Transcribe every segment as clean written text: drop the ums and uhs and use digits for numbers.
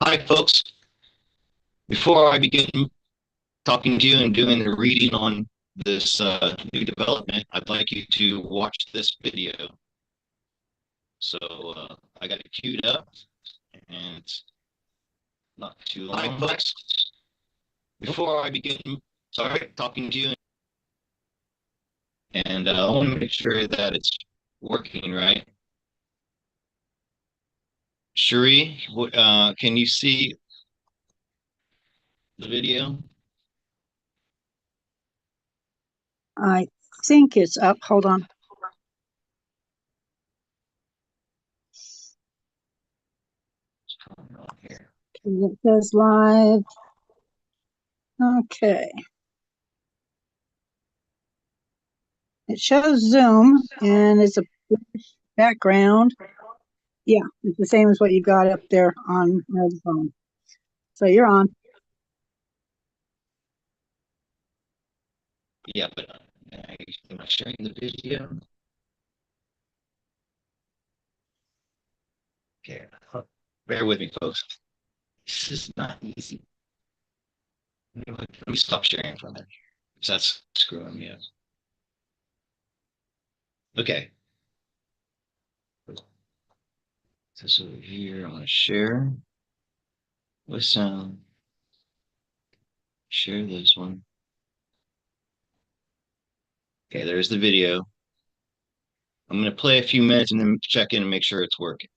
Hi, folks. Before I begin talking to you and doing the reading on this new development, I'd like you to watch this video. So I got it queued up, and it's not too long. Hi, folks. Before I begin, talking to you, and I want to make sure that it's working right. Cherie, can you see the video? I think it's up. Hold on. It says live. Okay. It shows Zoom and it's a background. Yeah, it's the same as what you got up there on the phone. So you're on. Yeah, but am I sharing the video? Okay, bear with me, folks. This is not easy. Let me stop sharing for a minute, because that's screwing me up. Okay. This over here, I'm going to share with sound. Share this one. Okay, there's the video. I'm going to play a few minutes and then check in and make sure it's working.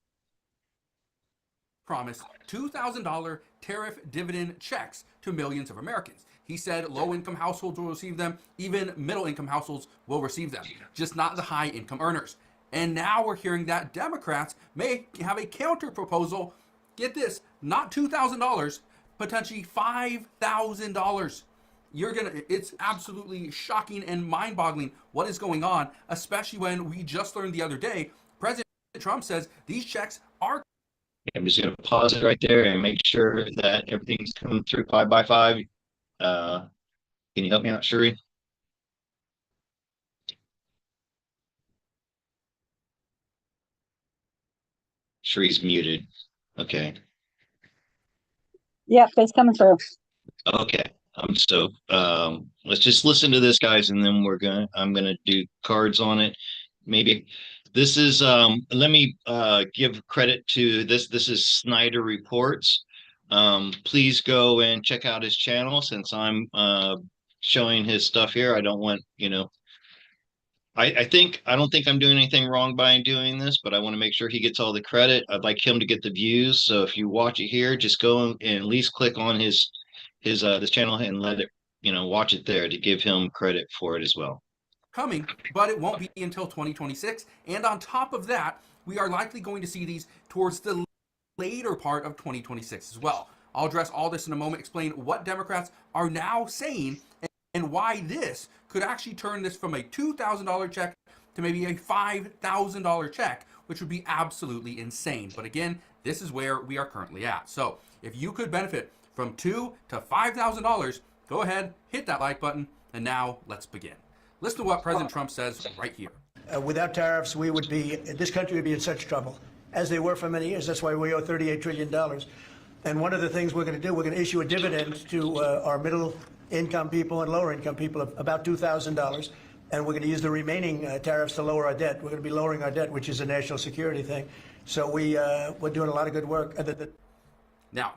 Promised $2,000 tariff dividend checks to millions of Americans. He said low-income households will receive them, even middle-income households will receive them, just not the high-income earners. And now we're hearing that Democrats may have a counter-proposal. Get this, not $2,000, potentially $5,000. It's absolutely shocking and mind-boggling what is going on, especially when we just learned the other day, President Trump says these checks are. I'm just going to pause it right there and make sure that everything's coming through 5x5. Can you help me out, Cherie? Cherie's muted. Okay. Yep, it's coming through. Okay. Let's just listen to this, guys, and then I'm gonna do cards on it. Maybe this is let me give credit to this. This is Snyder Reports. Please go and check out his channel, since I'm showing his stuff here. I don't want, I don't think I'm doing anything wrong by doing this, but I want to make sure he gets all the credit. I'd like him to get the views. So if you watch it here, just go and at least click on his this channel and let it, watch it there to give him credit for it as well. Coming, but it won't be until 2026. And on top of that, we are likely going to see these towards the later part of 2026 as well. I'll address all this in a moment, explain what Democrats are now saying and why this could actually turn this from a $2,000 check to maybe a $5,000 check, which would be absolutely insane. But again, this is where we are currently at. So if you could benefit from $2,000 to $5,000, go ahead, hit that like button, and now let's begin. Listen to what President Trump says right here. Without tariffs, this country would be in such trouble, as they were for many years. That's why we owe $38 trillion. And one of the things we're going to do, we're going to issue a dividend to our middle-income people and lower-income people of about $2,000. And we're going to use the remaining tariffs to lower our debt. We're going to be lowering our debt, which is a national security thing. So we're doing a lot of good work. Now,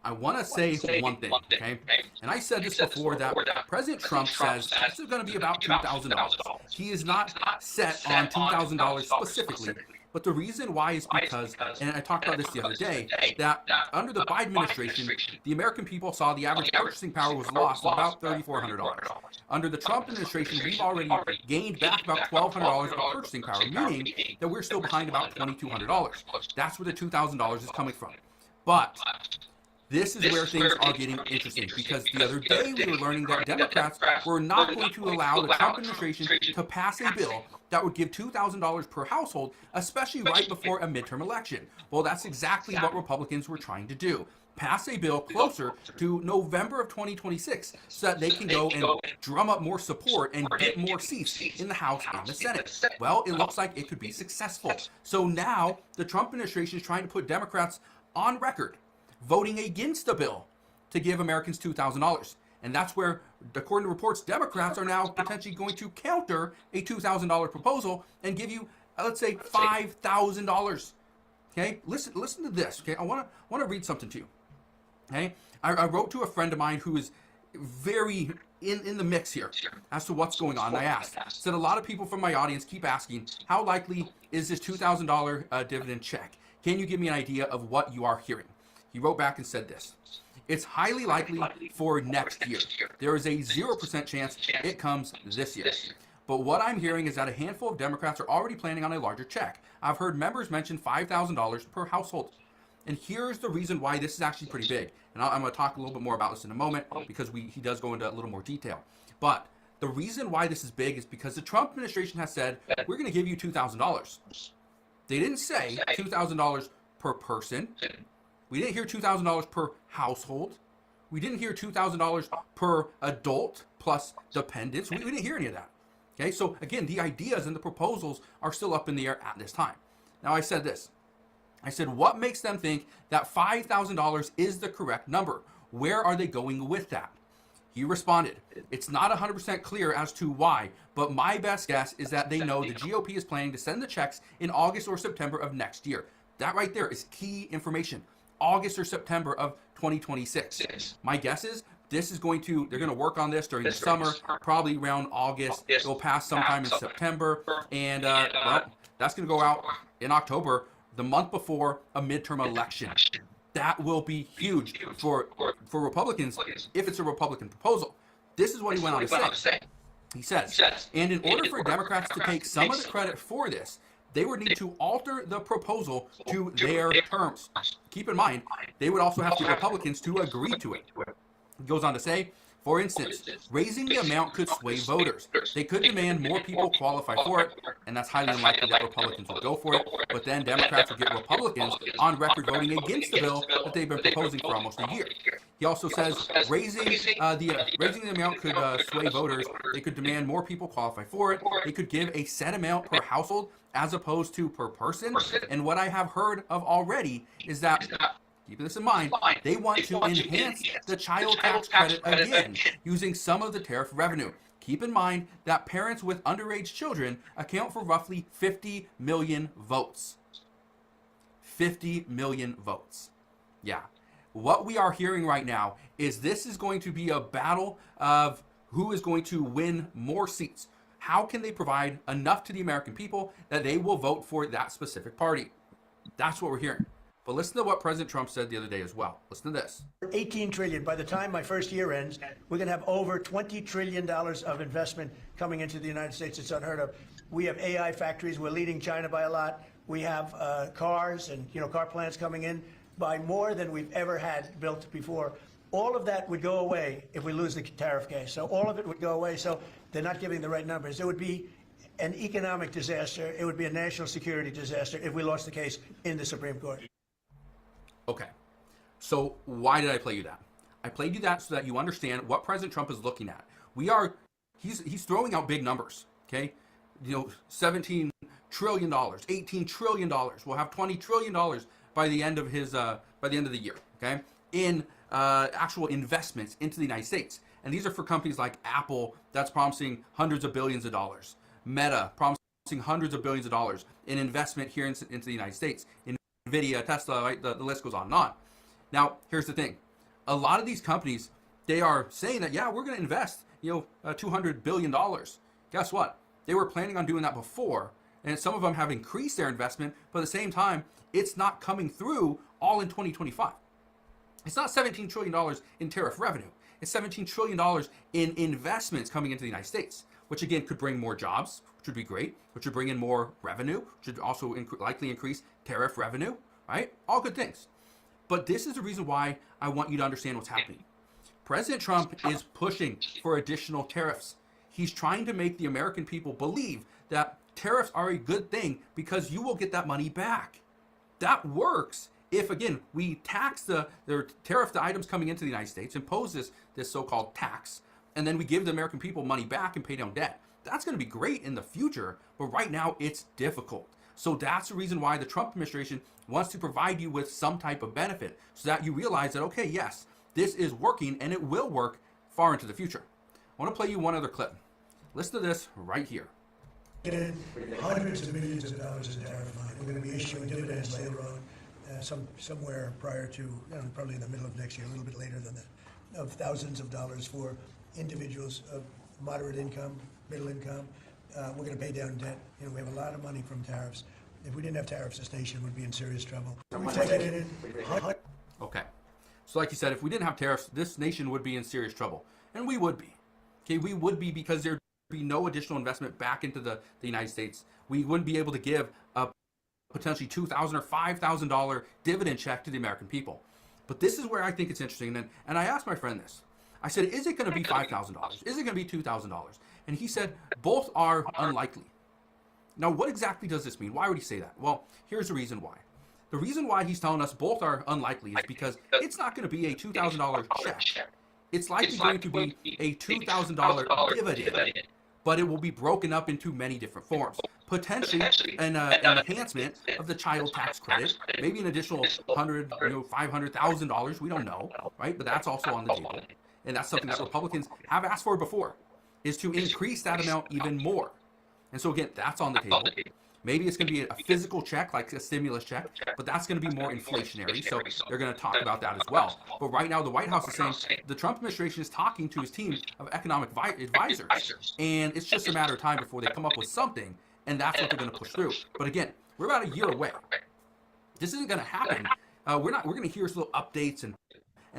I want to say one thing, okay? And I said this before, that President Trump says this is going to be about $2,000. He is not set on $2,000 specifically. But the reason why is because, and I talked about this the other day, that under the Biden administration, the American people saw the average purchasing power was lost about $3,400. Under the Trump administration, we've already gained back about $1,200 of purchasing power, meaning that we're still behind about $2,200. That's where the $2,000 is coming from. But this is where things are getting interesting, because the other day we were learning that Democrats were not going to allow the Trump administration to pass a bill that would give $2,000 per household, especially right before a midterm election. Well, that's exactly what Republicans were trying to do. Pass a bill closer to November of 2026 so that they can go and drum up more support and get more seats in the House and the Senate. Well, it looks like it could be successful. So now the Trump administration is trying to put Democrats on record voting against a bill to give Americans $2,000. And that's where, according to reports, Democrats are now potentially going to counter a $2,000 proposal and give you, let's say, $5,000. Okay, listen to this. Okay, I want to read something to you. Okay, I wrote to a friend of mine who is very in the mix here as to what's going on. I asked, said a lot of people from my audience keep asking, how likely is this $2,000 dividend check? Can you give me an idea of what you are hearing? He wrote back and said this: it's highly likely for next year. There is a 0% chance it comes this year. But what I'm hearing is that a handful of Democrats are already planning on a larger check. I've heard members mention $5,000 per household. And here's the reason why this is actually pretty big. And I'm going to talk a little bit more about this in a moment because he does go into a little more detail. But the reason why this is big is because the Trump administration has said, we're going to give you $2,000. They didn't say $2,000 per person. We didn't hear $2,000 per household. We didn't hear $2,000 per adult plus dependents. We didn't hear any of that. Okay, so again, the ideas and the proposals are still up in the air at this time. Now, I said this. I said, what makes them think that $5,000 is the correct number? Where are they going with that? He responded, it's not 100% clear as to why, but my best guess is that they know the GOP is planning to send the checks in August or September of next year. That right there is key information. August or September of 2026. My guess is they're going to work on this during the summer, probably around August. It'll pass sometime in September, and well, that's going to go out in October, the month before a midterm election. That will be huge for Republicans if it's a Republican proposal. This is what he went on to say. He says, and in order for Democrats to take some of the credit for this, they would need to alter the proposal to their terms. Keep in mind, they would also have to get Republicans to agree to it. He goes on to say, for instance, raising the amount could sway voters. They could demand more people qualify for it, and that's highly unlikely that Republicans would go for it. But then Democrats would get Republicans on record voting against the bill that they've been proposing for almost a year. He also says raising the amount could sway voters. They could demand more people qualify for it. They could give a set amount per household as opposed to per person. And what I have heard of already is that, keeping this in mind, they want to enhance the child tax credit again using some of the tariff revenue. Keep in mind that parents with underage children account for roughly 50 million votes. 50 million votes. Yeah. What we are hearing right now is this is going to be a battle of who is going to win more seats. How can they provide enough to the American people that they will vote for that specific party? That's what we're hearing. But listen to what President Trump said the other day as well. Listen to this. 18 trillion. By the time my first year ends, we're going to have over $20 trillion of investment coming into the United States. It's unheard of. We have AI factories. We're leading China by a lot. We have cars and car plants coming in by more than we've ever had built before. All of that would go away if we lose the tariff case. So all of it would go away. So they're not giving the right numbers. It would be an economic disaster. It would be a national security disaster if we lost the case in the Supreme Court. Okay, so why did I play you that? I played you that so that you understand what President Trump is looking at. He's throwing out big numbers, okay? $17 trillion, $18 trillion. We'll have $20 trillion by the end of the year, okay? In actual investments into the United States. And these are for companies like Apple, that's promising hundreds of billions of dollars. Meta, promising hundreds of billions of dollars in investment here into the United States. NVIDIA, Tesla, right? The list goes on and on. Now, here's the thing. A lot of these companies, they are saying that, yeah, we're going to invest, $200 billion. Guess what? They were planning on doing that before, and some of them have increased their investment, but at the same time, it's not coming through all in 2025. It's not $17 trillion in tariff revenue. It's $17 trillion in investments coming into the United States, which again could bring more jobs, which would be great, which would bring in more revenue, which would also likely increase tariff revenue, right? All good things. But this is the reason why I want you to understand what's happening. President Trump is pushing for additional tariffs. He's trying to make the American people believe that tariffs are a good thing because you will get that money back. That works if, again, we tax tariff the items coming into the United States, impose this so-called tax, and then we give the American people money back and pay down debt. That's going to be great in the future, but right now it's difficult. So that's the reason why the Trump administration wants to provide you with some type of benefit so that you realize that, okay, yes, this is working and it will work far into the future. I want to play you one other clip. Listen to this right here. Hundreds of millions of dollars in tariff money. We're going to be issuing dividends later on, somewhere prior to, probably in the middle of next year, a little bit later than that, of thousands of dollars for individuals of moderate income, middle income. We're going to pay down debt. We have a lot of money from tariffs. If we didn't have tariffs, this nation would be in serious trouble. Okay. So like you said, if we didn't have tariffs, this nation would be in serious trouble. And we would be. Okay, we would be, because there'd be no additional investment back into the United States. We wouldn't be able to give a potentially $2,000 or $5,000 dividend check to the American people. But this is where I think it's interesting. And I asked my friend this. I said, is it going to be $5,000? Is it going to be $2,000? And he said, both are unlikely. Now, what exactly does this mean? Why would he say that? Well, here's the reason why. The reason why he's telling us both are unlikely is because it's not going to be a $2,000 check. It's likely going to be a $2,000 dividend, but it will be broken up into many different forms. Potentially an enhancement of the child tax credit, maybe an additional $500,000. We don't know, right? But that's also on the table. And that's something that Republicans have asked for before, is to increase that amount even more. And so again, that's on the table. Maybe it's going to be a physical check, like a stimulus check, but that's going to be more inflationary. So they're going to talk about that as well. But right now, the White House is saying the Trump administration is talking to his team of economic advisors. And it's just a matter of time before they come up with something. And that's what they're going to push through. But again, we're about a year away. This isn't going to happen. We're going to hear little updates and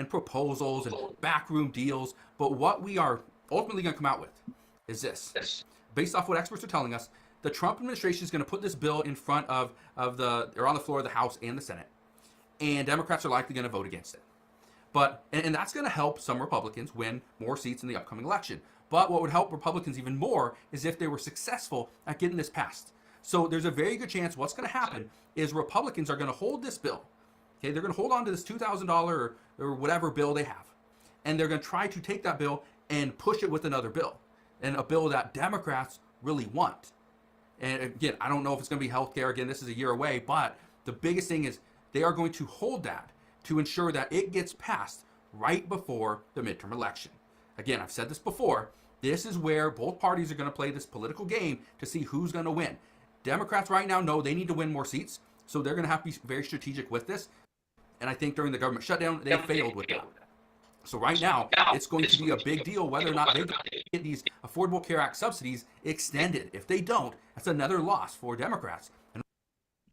proposals and backroom deals. But what we are ultimately going to come out with is this. Based off what experts are telling us, the Trump administration is going to put this bill in front or on the floor of the House and the Senate, and Democrats are likely going to vote against it. But and that's going to help some Republicans win more seats in the upcoming election. But what would help Republicans even more is if they were successful at getting this passed. So there's a very good chance what's going to happen is Republicans are going to hold this bill. Okay, they're going to hold on to this $2,000 or whatever bill they have, and they're going to try to take that bill and push it with another bill, and a bill that Democrats really want. And again, I don't know if it's going to be healthcare. Again, this is a year away, but the biggest thing is they are going to hold that to ensure that it gets passed right before the midterm election. Again, I've said this before. This is where both parties are going to play this political game to see who's going to win. Democrats right now know they need to win more seats, so they're going to have to be very strategic with this. And I think during the government shutdown, they failed with that. So right now, it's going to be a big deal whether or not they get these Affordable Care Act subsidies extended. If they don't, that's another loss for Democrats.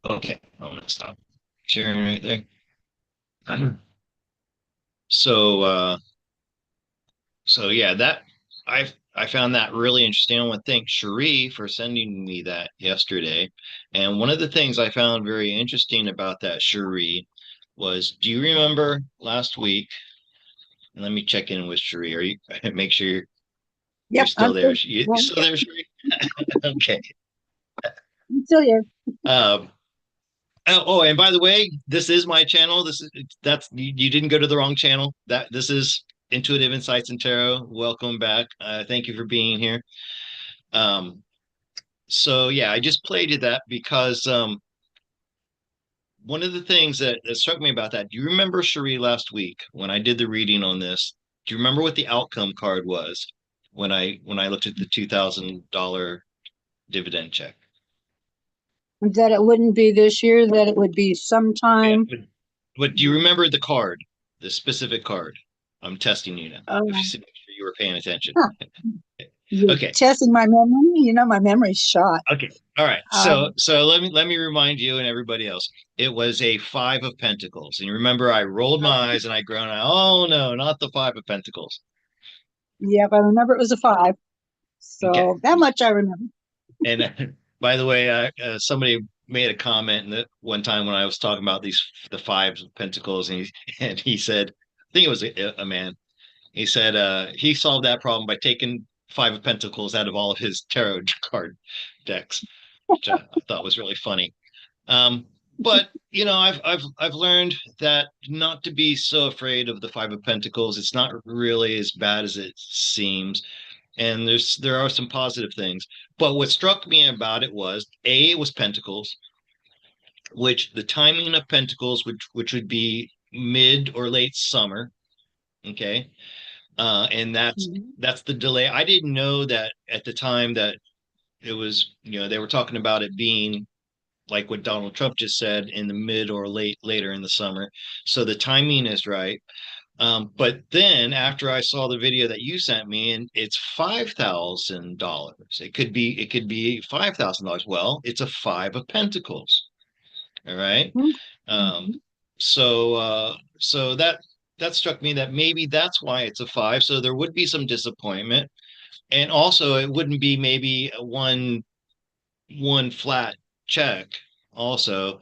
Okay, I'm gonna stop sharing right there. So yeah, that I found that really interesting. I want to thank Cherie for sending me that yesterday. And one of the things I found very interesting about that, Cherie, was, do you remember last week? And let me check in with Cherie. Are you make sure you're still there? You still there, Cherie? Okay. I'm still here. Oh, and by the way, this is my channel. That's you didn't go to the wrong channel. This is Intuitive Insights and Tarot. Welcome back. Thank you for being here. So yeah, I just played you that because one of the things that struck me about that, do you remember, Cherie, last week when I did the reading on this? Do you remember what the outcome card was when I looked at the $2,000 dividend check? That it wouldn't be this year, that it would be sometime. Yeah, but do you remember the card, the specific card? I'm testing you now. Make sure you were paying attention. Okay. Testing my memory. My memory's shot. Okay. All right. So let me remind you and everybody else. It was a 5 of Pentacles. And you remember I rolled my eyes and I groaned, oh no, not the 5 of Pentacles. Yep, I remember it was a 5. So that much I remember. And by the way, somebody made a comment that one time when I was talking about the 5 of Pentacles, and he said, I think it was a man. He said he solved that problem by taking 5 of Pentacles out of all of his tarot card decks, which I thought was really funny. But I've learned that not to be so afraid of the 5 of Pentacles. It's not really as bad as it seems, and there are some positive things. But what struck me about it was, A, it was Pentacles, which the timing of Pentacles, which would be mid or late summer. Okay. And Mhm. that's the delay. I didn't know that at the time that it was, they were talking about it being like what Donald Trump just said, in the mid or later in the summer. So the timing is right. But then after I saw the video that you sent me, and it's $5,000. It could be $5,000. Well, it's a five of Pentacles. All right. Um, Mhm. so that struck me that maybe that's why it's a five. So there would be some disappointment. And also it wouldn't be maybe a one flat check. Also,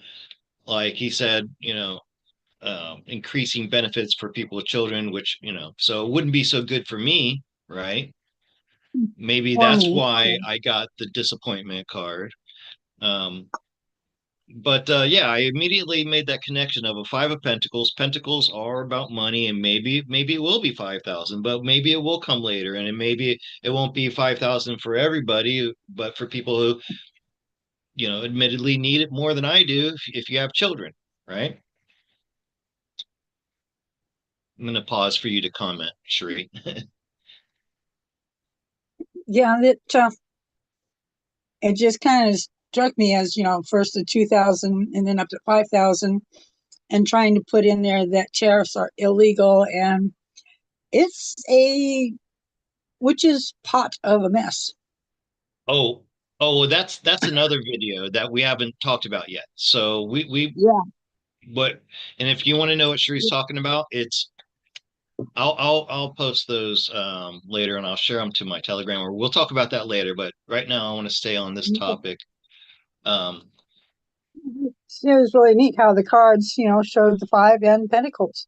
like he said, increasing benefits for people with children, which, so it wouldn't be so good for me, right? Maybe For that's me. why Yeah. I got the disappointment card. Um, but yeah, I immediately made that connection of a five of Pentacles. Pentacles are about money, and maybe it will be 5,000, but maybe it will come later, and maybe it won't be 5,000 for everybody, but for people who, admittedly need it more than I do, if you have children, right? I'm going to pause for you to comment, Sheree. Yeah, it just kind of struck me as, first the 2,000 and then up to 5,000, and trying to put in there that tariffs are illegal, and it's a witch's pot of a mess. Oh, oh, well, that's another video that we haven't talked about yet. So Yeah. but and if you want to know what Sheree's talking about, I'll post those later, and I'll share them to my Telegram, or we'll talk about that later. But right now I want to stay on this topic. Um, It was really neat how the cards, showed the five and pentacles.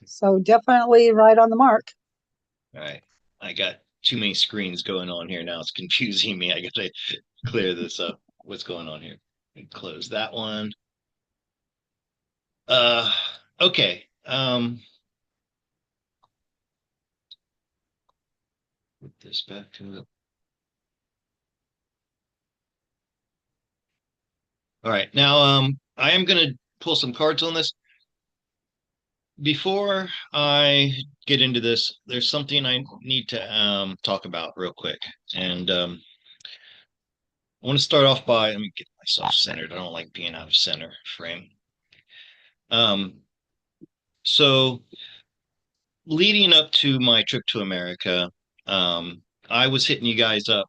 So definitely right on the mark. all right. I got too many screens going on here now. It's confusing me. I gotta clear this up. What's going on here? And close that one. Uh okay. Put this back to it. All right. Now I am gonna pull some cards on this. Before I get into this, there's something I need to talk about real quick. And I want to start off by, let me get myself centered. I don't like being out of center frame. Um, so leading up to my trip to America, I was hitting you guys up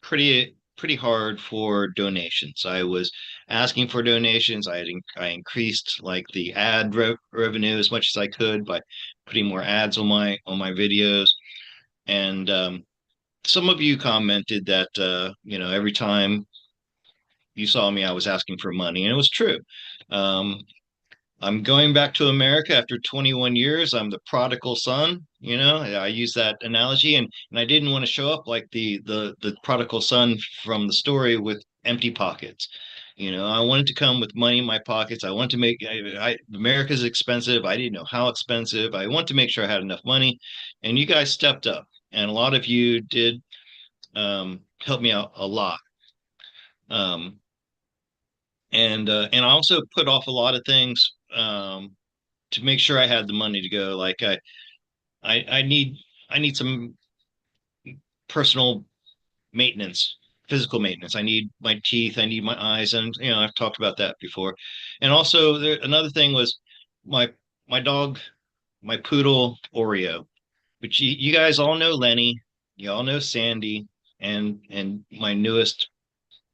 pretty hard for donations. I was asking for donations. I increased like the revenue as much as I could by putting more ads on my videos. And some of you commented that every time you saw me, I was asking for money, and it was true. Um, I'm going back to America after 21 years. I'm the prodigal son. I use that analogy, and I didn't want to show up like the prodigal son from the story with empty pockets. I wanted to come with money in my pockets. I want to make America's expensive. I didn't know how expensive. I want to make sure I had enough money, and you guys stepped up, and a lot of you did help me out a lot. Um, and I also put off a lot of things to make sure I had the money to go. Like I need some personal maintenance, physical maintenance. I need my teeth, I need my eyes, and I've talked about that before. And also another thing was my my dog, my poodle Oreo, which you guys all know Lenny, you all know Sandy, and my newest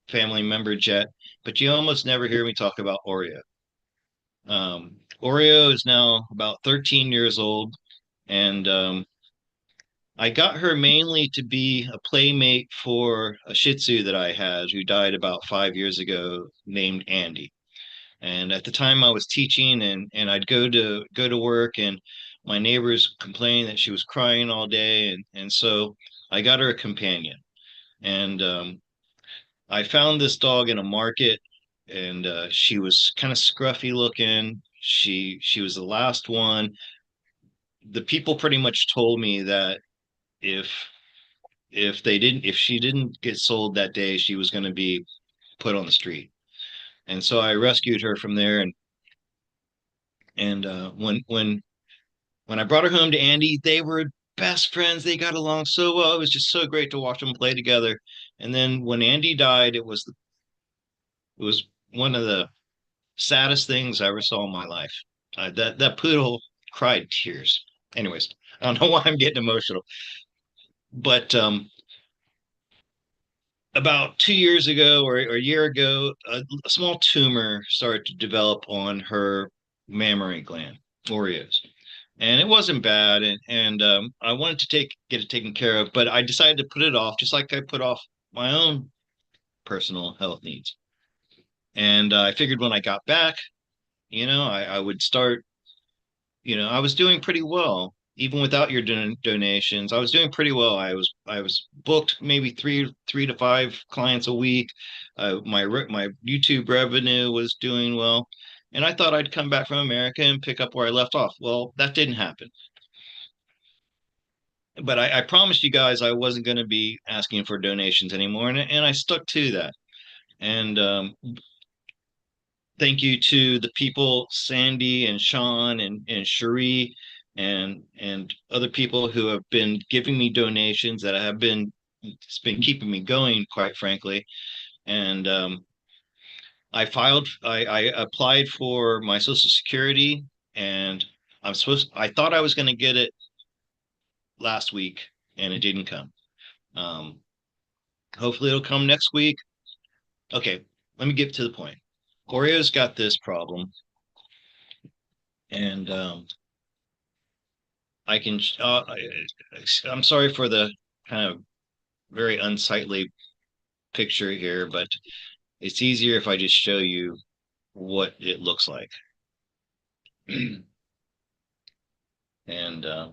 family member Jet, but you almost never hear me talk about Oreo. Oreo is now about 13 years old, and I got her mainly to be a playmate for a Shih Tzu that I had who died about 5 years ago, named Andy. And at the time, I was teaching, and I'd go to work, and my neighbors complained that she was crying all day, and so I got her a companion. And I found this dog in a market, and she was kind of scruffy looking. She was the last one. The people pretty much told me that if if she didn't get sold that day, she was going to be put on the street. And so I rescued her from there. And when I brought her home to Andy, they were best friends. They got along so well. It was just so great to watch them play together. And then when Andy died, it was one of the saddest things I ever saw in my life. That poodle cried tears. Anyways, I don't know why I'm getting emotional, but about 2 years ago or a year ago, a small tumor started to develop on her mammary gland, Oreos, and it wasn't bad, and I wanted to get it taken care of, but I decided to put it off, just like I put off my own personal health needs. And I figured when I got back, I would start. I was doing pretty well even without your donations. I was doing pretty well. I was booked maybe three to five clients a week. My YouTube revenue was doing well, and I thought I'd come back from America and pick up where I left off. Well, that didn't happen. But I promised you guys I wasn't going to be asking for donations anymore, and I stuck to that. And thank you to the people, Sandy and Sean and Cherie and other people who have been giving me donations that have been it's been keeping me going, quite frankly. And I applied for my Social Security, and I thought I was going to get it last week, and it didn't come. Um, Hopefully it'll come next week. Okay, let me get to the point. Oreo's got this problem, and I can. I'm sorry for the kind of very unsightly picture here, but it's easier if I just show you what it looks like. And let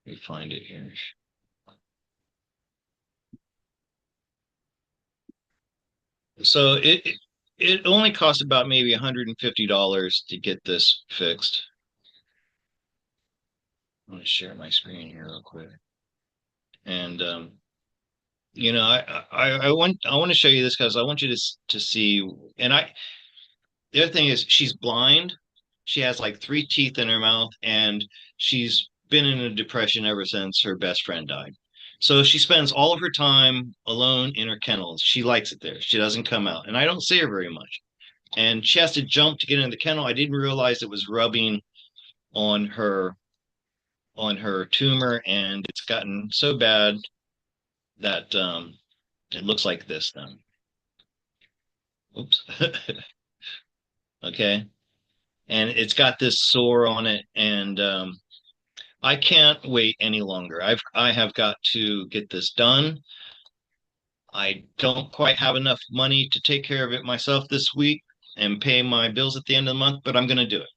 me find it here. So it only costs about maybe $150 to get this fixed. I'm going to share my screen here real quick. And I want to show you this because I want you to see. And the other thing is she's blind. She has like three teeth in her mouth, and she's been in a depression ever since her best friend died. So she spends all of her time alone in her kennels. She likes it there. She doesn't come out, and I don't see her very much. And she has to jump to get in the kennel. I didn't realize it was rubbing on her tumor, and it's gotten so bad that it looks like this then. Oops. Okay. And it's got this sore on it, and I can't wait any longer. I have got to get this done. I don't quite have enough money to take care of it myself this week and pay my bills at the end of the month, but I'm going to do it.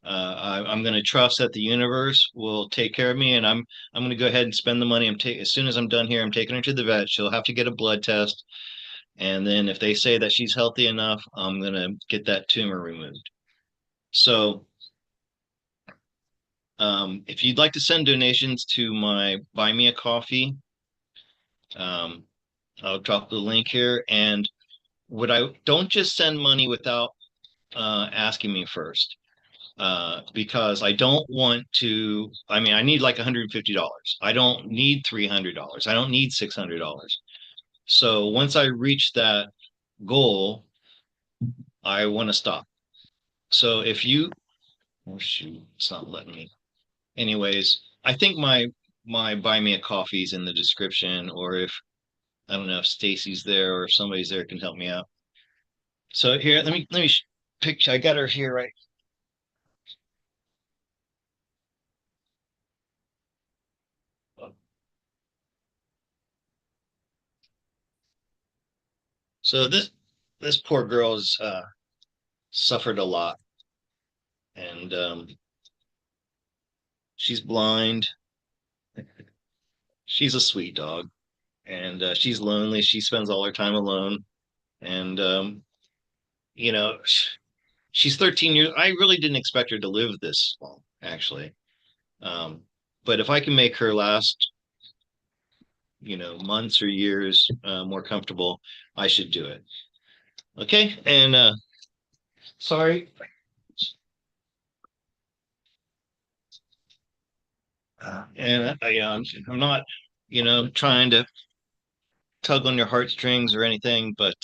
I'm going to trust that the universe will take care of me, and I'm going to go ahead and spend the money. As soon as I'm done here, I'm taking her to the vet. She'll have to get a blood test, and then if they say that she's healthy enough, I'm going to get that tumor removed. So, if you'd like to send donations to my Buy Me a Coffee, um, I'll drop the link here. And don't just send money without asking me first. Because I don't want to. I mean, I need like $150. I don't need $300. I don't need $600. So once I reach that goal, I want to stop. So oh shoot, it's not letting me. Anyways, I think my Buy Me a Coffee is in the description, or if I don't know if Stacy's there or if somebody's there can help me out. So here, let me picture. I got her here, right? So this poor girl has suffered a lot, and she's blind. She's a sweet dog, and she's lonely. She spends all her time alone, and you know, she's 13 years. I really didn't expect her to live this long, actually. Um, but if I can make her last months or years more comfortable, I should do it. Okay. And sorry. And I'm not, trying to tug on your heartstrings or anything, but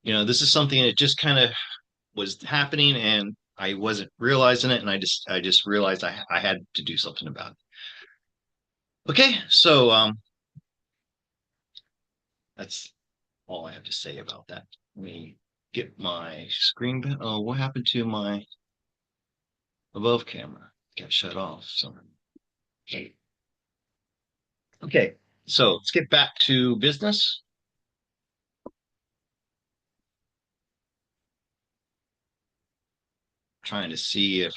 this is something that just kind of was happening and I wasn't realizing it, and I just realized I had to do something about it. Okay, so that's all I have to say about that. Let me get my screen. Oh, what happened to my above camera? Got shut off. So okay, so let's get back to business. Trying to see if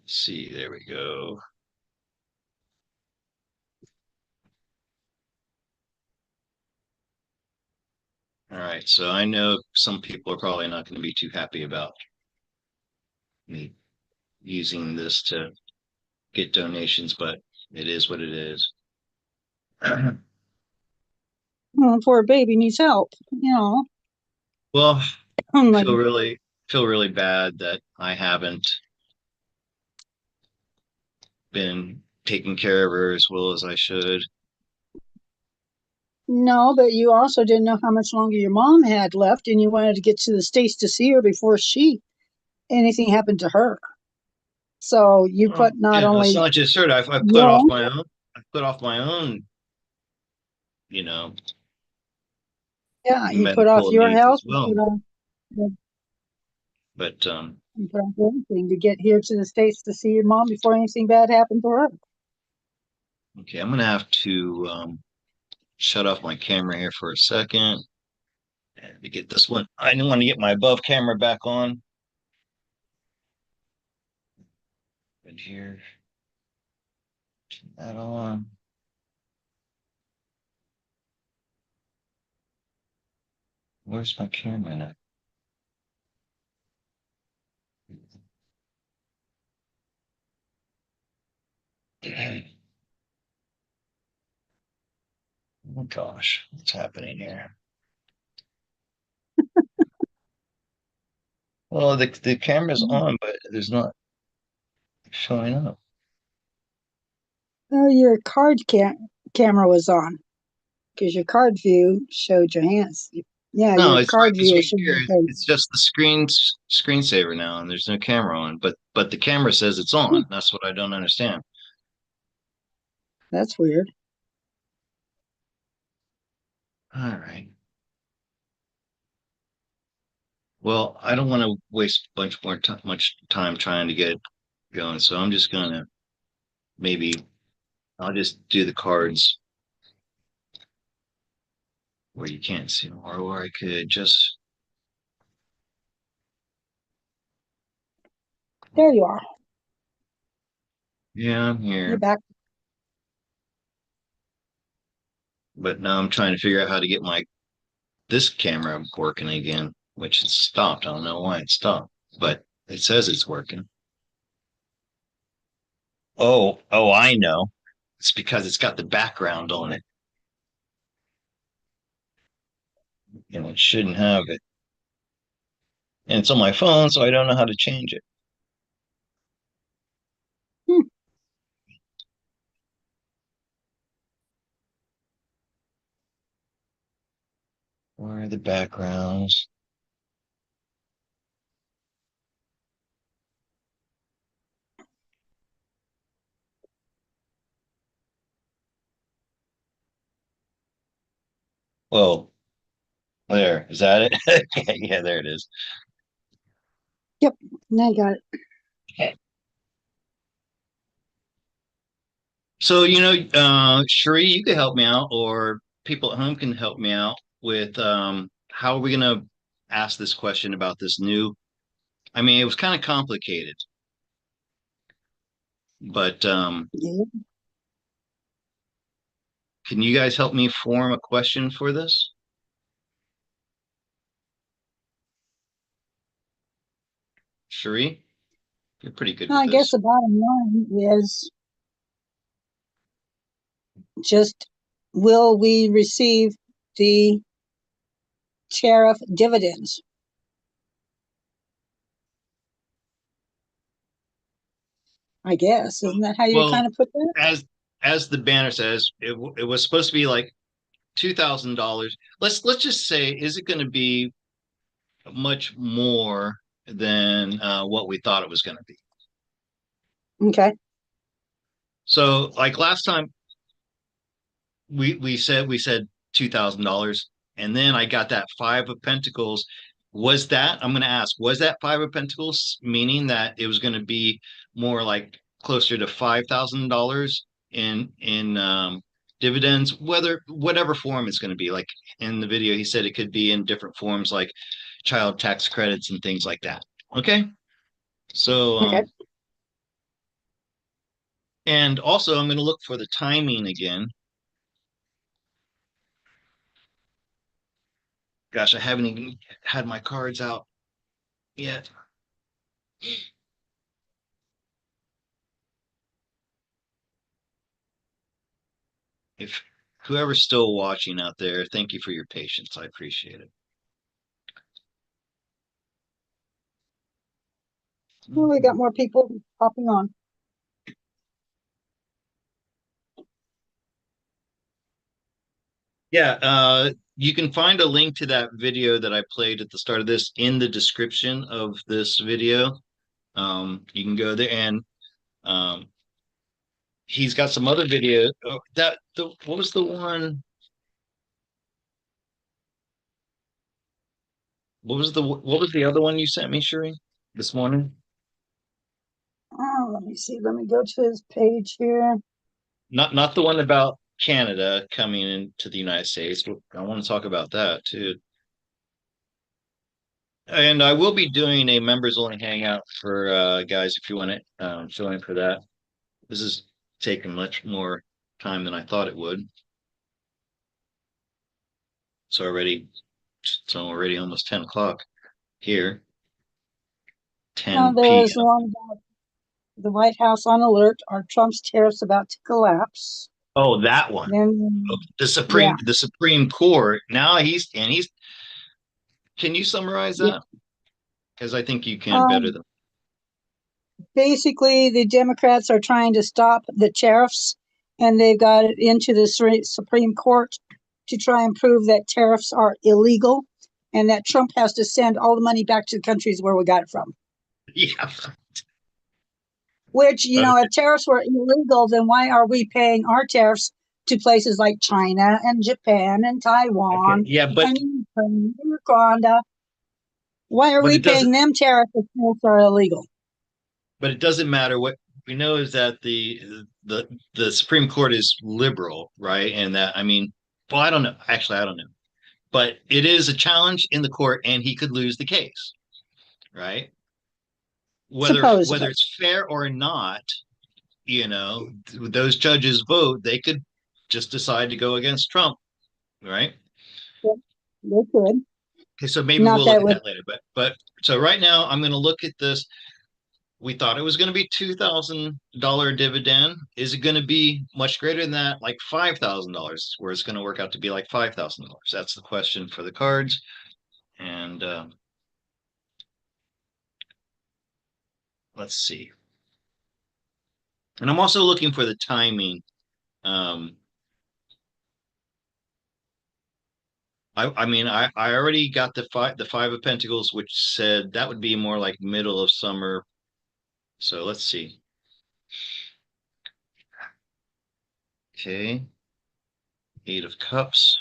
see, there we go. All right, so I know some people are probably not going to be too happy about me using this to get donations, but it is what it is. Poor baby needs help, Well, I'm I like, feel really bad that I haven't been taking care of her as well as I should. no, but you also didn't know how much longer your mom had left, and you wanted to get to the States to see her before anything happened to her. So you Well, put not yeah, it's only not just her. I've put your off own, my own. I put off my own, you know, yeah, you put off medical your needs health, as well. But you put off everything to get here to the States to see your mom before anything bad happened to her. okay, I'm gonna have to shut off my camera here for a second and to get this one. I want to get my above camera back on. And here, turn that on. Where's my camera at? Oh gosh, what's happening here? Well, the camera's on, but there's not showing up. Oh, your camera was on because your card view showed your hands. Yeah, No, your it's right. card It's view right showed here. your face. It's just the screensaver now, and there's no camera on. But the camera says it's Hmm, on. That's what I don't understand. that's weird. All right. Well, I don't want to waste much time trying to get it going, so I'm just gonna maybe I'll just do the cards where you can't see them, or I could just There you are. yeah, I'm You're here. back. But now I'm trying to figure out how to get this camera working again, which it stopped. I don't know why it stopped, but it says it's working. Oh, I know. It's because it's got the background on it, and it shouldn't have it. And it's on my phone, so I don't know how to change it. Hmm. Where are the backgrounds? Well, there. Is that it? Yeah, there it is. Yep. Now you got it. So, Sheree, you could help me out, or people at home can help me out with how are we going to ask this question about this new. I mean, it was kind of complicated, but Yeah. can you guys help me form a question for this? Sheree, you're pretty good with I guess this. the bottom line is just will we receive the tariff dividends? I guess. Isn't that how you Well, kind of put that? as the banner says, it was supposed to be like $2,000. Let's just say, is it going to be much more than what we thought it was going to be? Okay. So, like last time, we said $2,000, and then I got that five of Pentacles. Was that, I'm going to ask, was that five of Pentacles meaning that it was going to be more like closer to $5,000 in dividends, whatever form it's going to be? Like in the video, he said it could be in different forms, like child tax credits and things like that. Okay, so Okay. and also I'm going to look for the timing again. Gosh, I haven't even had my cards out yet. If whoever's still watching out there, thank you for your patience. I appreciate it. Well, we got more people popping on. Yeah, you can find a link to that video that I played at the start of this in the description of this video. You can go there, and um, he's got some other video. What was the one? What was the other one you sent me, Sheree, this morning? Oh, let me see. Let me go to his page here. Not the one about Canada coming into the United States. I want to talk about that too. And I will be doing a members only hangout for guys if you want to join for that. This is taking much more time than I thought it would. It's already almost 10 o'clock here. There 10 was p.m. one about the White House on alert. Are Trump's tariffs about to collapse? Oh, that one. Then, Oh, the yeah, Supreme Court. Now he's can you summarize yeah. that? Because I think you can better Um, than Basically, the Democrats are trying to stop the tariffs, and they've got it into the Supreme Court to try and prove that tariffs are illegal and that Trump has to send all the money back to the countries where we got it from. yeah. Which, Okay. if tariffs were illegal, then why are we paying our tariffs to places like China and Japan and Okay. Taiwan Yeah, and Uganda? Why are but we it doesn't paying them tariffs if tariffs are illegal? but it doesn't matter. What we know is that the Supreme Court is liberal, right? And that, I mean, well, I don't know. Actually, I don't know. But it is a challenge in the court, and he could lose the case, right? Whether Supposedly. it's fair or not, those judges vote, they could just decide to go against Trump, right? Yeah, they could. Okay, so maybe Not we'll look that at would. that later. But so right now, I'm going to look at this. We thought it was going to be $2,000 dividend. Is it going to be much greater than that, like $5,000, where it's going to work out to be like $5,000? That's the question for the cards. And let's see. And I'm also looking for the timing. Um, I mean, I already got the five of Pentacles, which said that would be more like middle of summer. So let's see. Okay, Eight of Cups.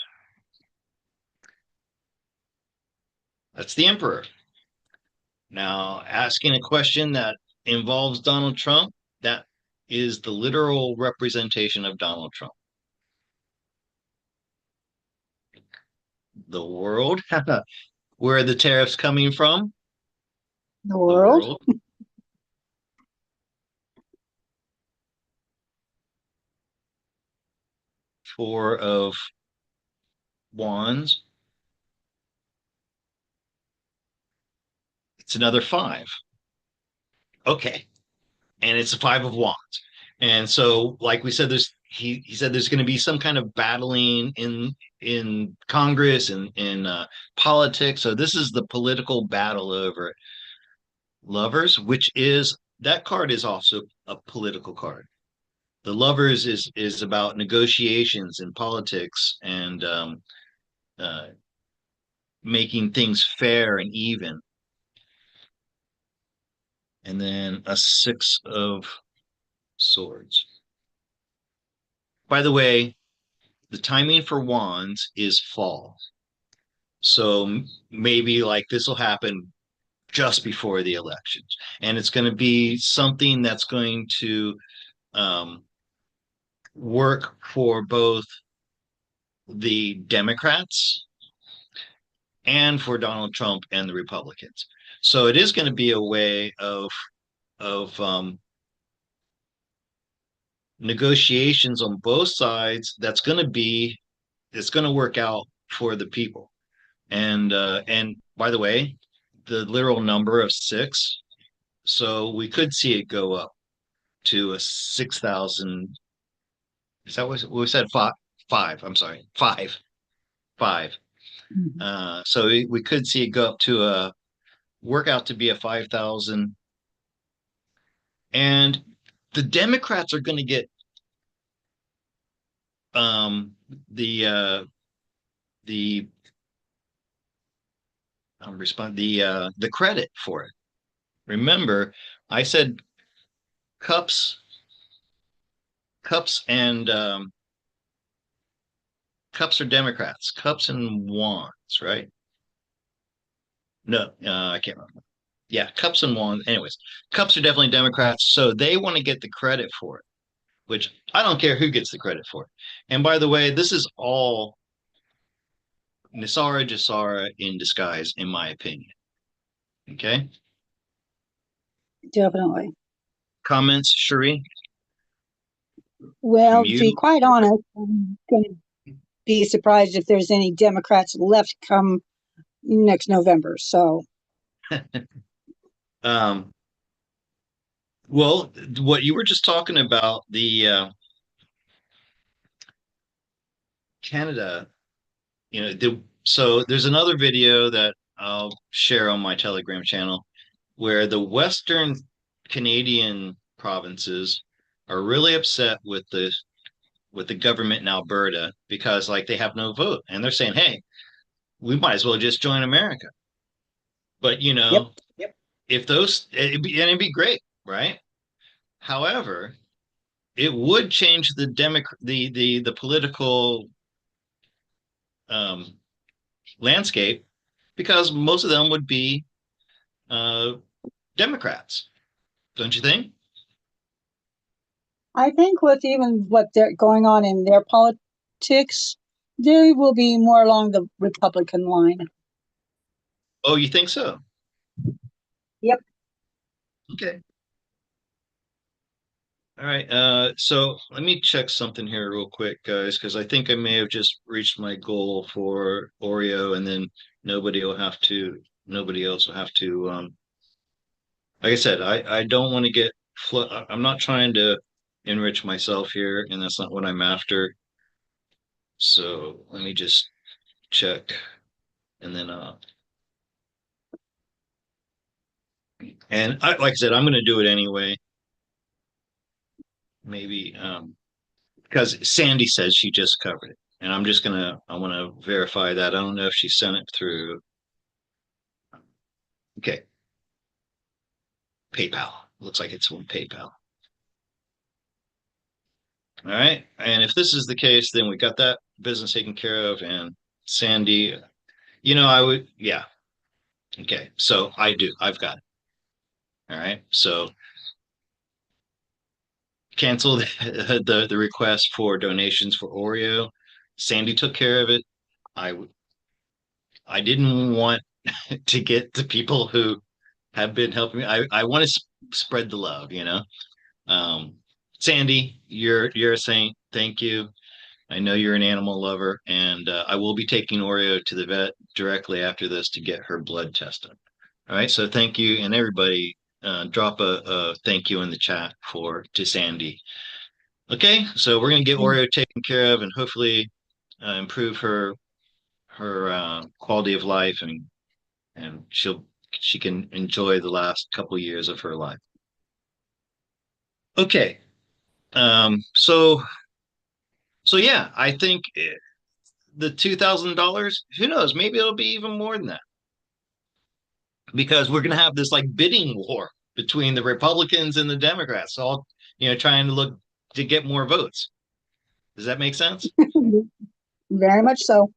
That's the Emperor. Now, asking a question that involves Donald Trump, that is the literal representation of Donald Trump. The world, where are the tariffs coming from? The The world. world. Four of Wands. It's another five. Okay. And it's a five of Wands. And so, like we said, he said there's going to be some kind of battling in Congress and in politics. So this is the political battle over it. Lovers, which is that card is also a political card. The Lovers is about negotiations and politics and uh, making things fair and even. And then a Six of Swords. By the way, the timing for Wands is fall. So maybe like this will happen just before the elections. And it's going to be something that's going to um, work for both the Democrats and for Donald Trump and the Republicans. So it is going to be a way of negotiations on both sides. It's going to work out for the people. And by the way, the literal number of six, so we could see it go up to a 6,000. Is that what we said? Five. I'm sorry, five. So we could see it go up to a work out to be a 5,000. And the Democrats are going to get um, the the credit for it. Remember, I said cups, cups, and cups are Democrats. Cups and wands, right? No, I can't remember. Yeah, cups and wands. Anyways, cups are definitely Democrats, so they want to get the credit for it, which I don't care who gets the credit for it. And by the way, this is all Nisara Jasara in disguise, in my opinion. Okay. Definitely. Comments, Cherie? Well, From to be you? quite honest, I'm going to be surprised if there's any Democrats left come next November. So, Um, well, what you were just talking about, the Canada, so there's another video that I'll share on my Telegram channel where the Western Canadian provinces are really upset with the government in Alberta because like they have no vote and they're saying, hey, we might as well just join America. But yep. if those it'd be great, right? However, it would change the political um, landscape because most of them would be uh, Democrats, don't you think? I think with even what they're going on in their politics, they will be more along the Republican line. Oh, you think so? Yep. Okay. All right. So let me check something here real quick, guys, because I think I may have just reached my goal for Oreo, and then nobody else will have to. Like I said, I don't want to I'm not trying to enrich myself here, and that's not what I'm after. So let me just check, and then like I said, I'm going to do it anyway. Maybe because Sandy says she just covered it, and I want to verify that. I don't know if she sent it through. Okay, PayPal. Looks like it's on PayPal. All right, and if this is the case, then we got that business taken care of, and Sandy, I would, yeah. Okay, so I've got it. All right, so cancel the request for donations for Oreo. Sandy took care of it. I I didn't want to get the people who have been helping me. I want to spread the love. Um, Sandy, you're a saint. Thank you. I know you're an animal lover, and I will be taking Oreo to the vet directly after this to get her blood tested. All right, so thank you, and everybody, drop a thank you in the chat to Sandy. Okay, so we're gonna get Oreo taken care of and hopefully improve her quality of life, and she can enjoy the last couple years of her life. Okay, so yeah, I think the $2,000. Who knows? Maybe it'll be even more than that because we're gonna have this like bidding war between the Republicans and the Democrats, all trying to look to get more votes. Does that make sense? Very much so.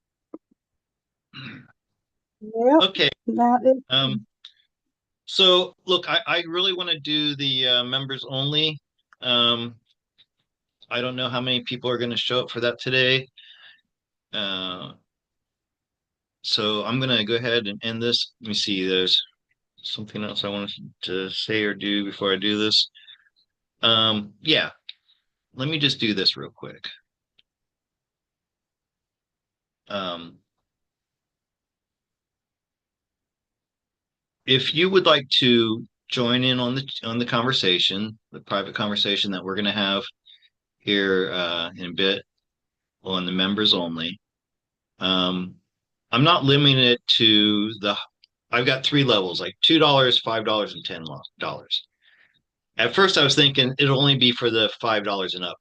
Yep, Okay. that is. So look, I really want to do the members only. Um, I don't know how many people are going to show up for that today. Uh, so I'm going to go ahead and end this. Let me see. There's something else I wanted to say or do before I do this. Yeah, let me just do this real quick. Um, if you would like to join in on the conversation, the private conversation that we're going to have here in a bit on the members only. I'm not limiting it to I've got three levels, like $2, $5, and $10. At first I was thinking it'll only be for the $5 and up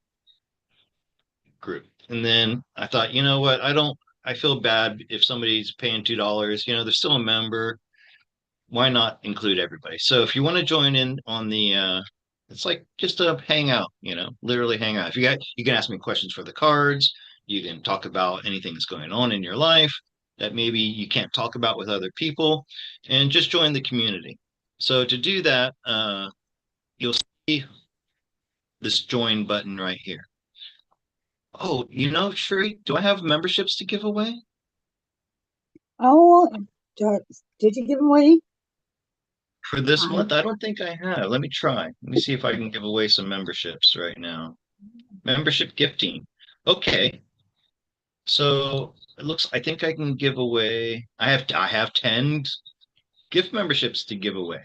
group. And then I thought, you know what? I feel bad if somebody's paying $2, they're still a member. Why not include everybody? So if you want to join in on it's like just a hangout, literally hang out. If you can ask me questions for the cards. You can talk about anything that's going on in your life that maybe you can't talk about with other people, and just join the community. So to do that, you'll see this join button right here. Oh, Sherry, do I have memberships to give away? Oh, did you give away? For this I month? I don't think I have. Let me try. Let me see if I can give away some memberships right now. Membership gifting. Okay. So I think I can give away. I have 10 gift memberships to give away.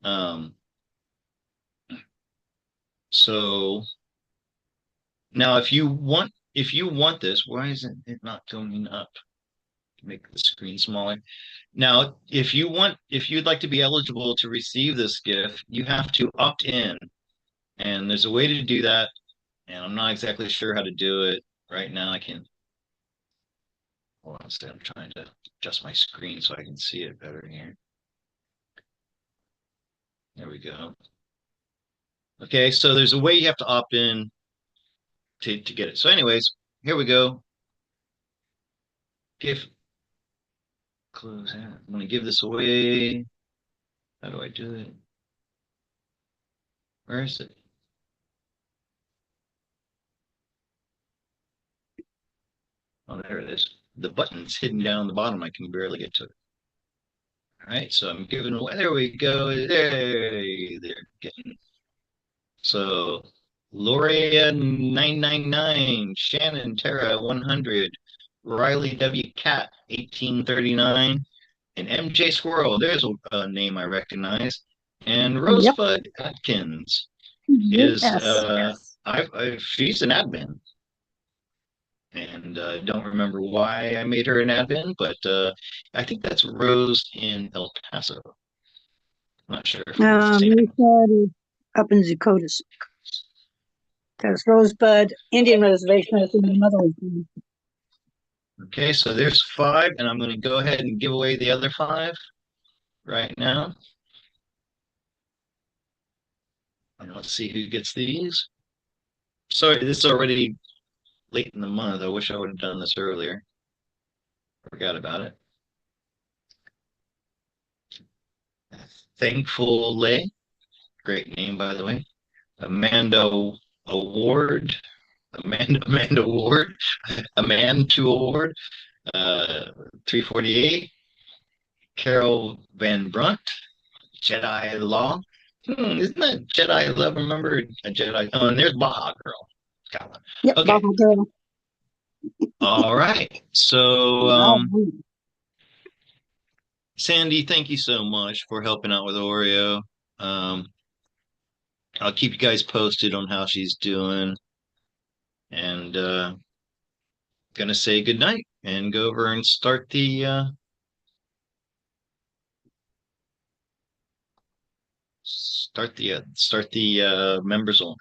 Um, so now if you want this, why isn't it not going up? Make the screen smaller. Now, if you'd like to be eligible to receive this gift, you have to opt in. And there's a way to do that. And I'm not exactly sure how to do it right now. I can hold on a second. I'm trying to adjust my screen so I can see it better here. There we go. Okay, so there's a way you have to opt in to get it. So, anyways, here we go. Close out. I'm gonna give this away. How do I do it? Where is it? Oh, there it is. The button's hidden down the bottom. I can barely get to it. All right, so I'm giving away. There we go. There. Getting. So Loria 999, Shannon Terra 100, Riley W. Cat 1839, and MJ Squirrel. There's a name I recognize. And Yep. Rosebud Atkins is Yes. she's an admin. And don't remember why I made her an admin, but I think that's Rose in El Paso. I'm not sure if it's the same. Rosebud is up in Dakotas. Because Rosebud Indian Reservation is in another one. Okay, so there's 5, and I'm going to go ahead and give away the other 5 right now. And let's see who gets these. Sorry, this is already late in the month. I wish I would have done this earlier. Forgot about it. Thankful Lay. Great name, by the way. Amanda Award. Amanda Ward. Amanda Award. 348. Carol Van Brunt. Jedi Law. Isn't that Jedi Love? Remember a Jedi? Oh, and there's Baja Girl. Got one. Yep, Okay. Baja Girl. All right. So, Wow. Sandy, thank you so much for helping out with Oreo. I'll keep you guys posted on how she's doing. and gonna say goodnight and go over and start the members only.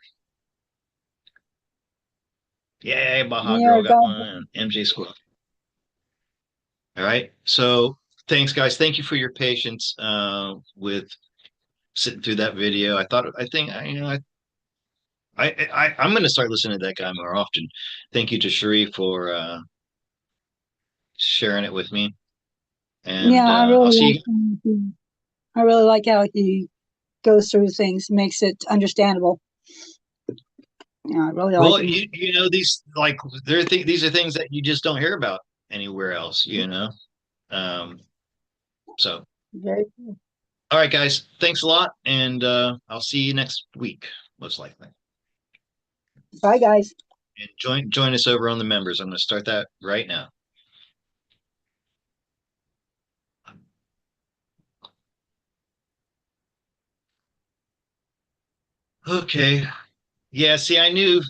Yay, Baja Yeah, Girl got one. MJ Squad. All right. So thanks, guys. Thank you for your patience with sitting through that video. I think I'm going to start listening to that guy more often. Thank you to Sheree for sharing it with me, yeah, and I'll see you. I really like how he goes through things, makes it understandable. Yeah, I really like Well, him. you know these are things that you just don't hear about anywhere else. You know, um, so Very cool. all right, guys. Thanks a lot, and I'll see you next week, most likely. Bye, guys. And join us over on the members. I'm going to start that right now. Okay. Yeah, see, I knew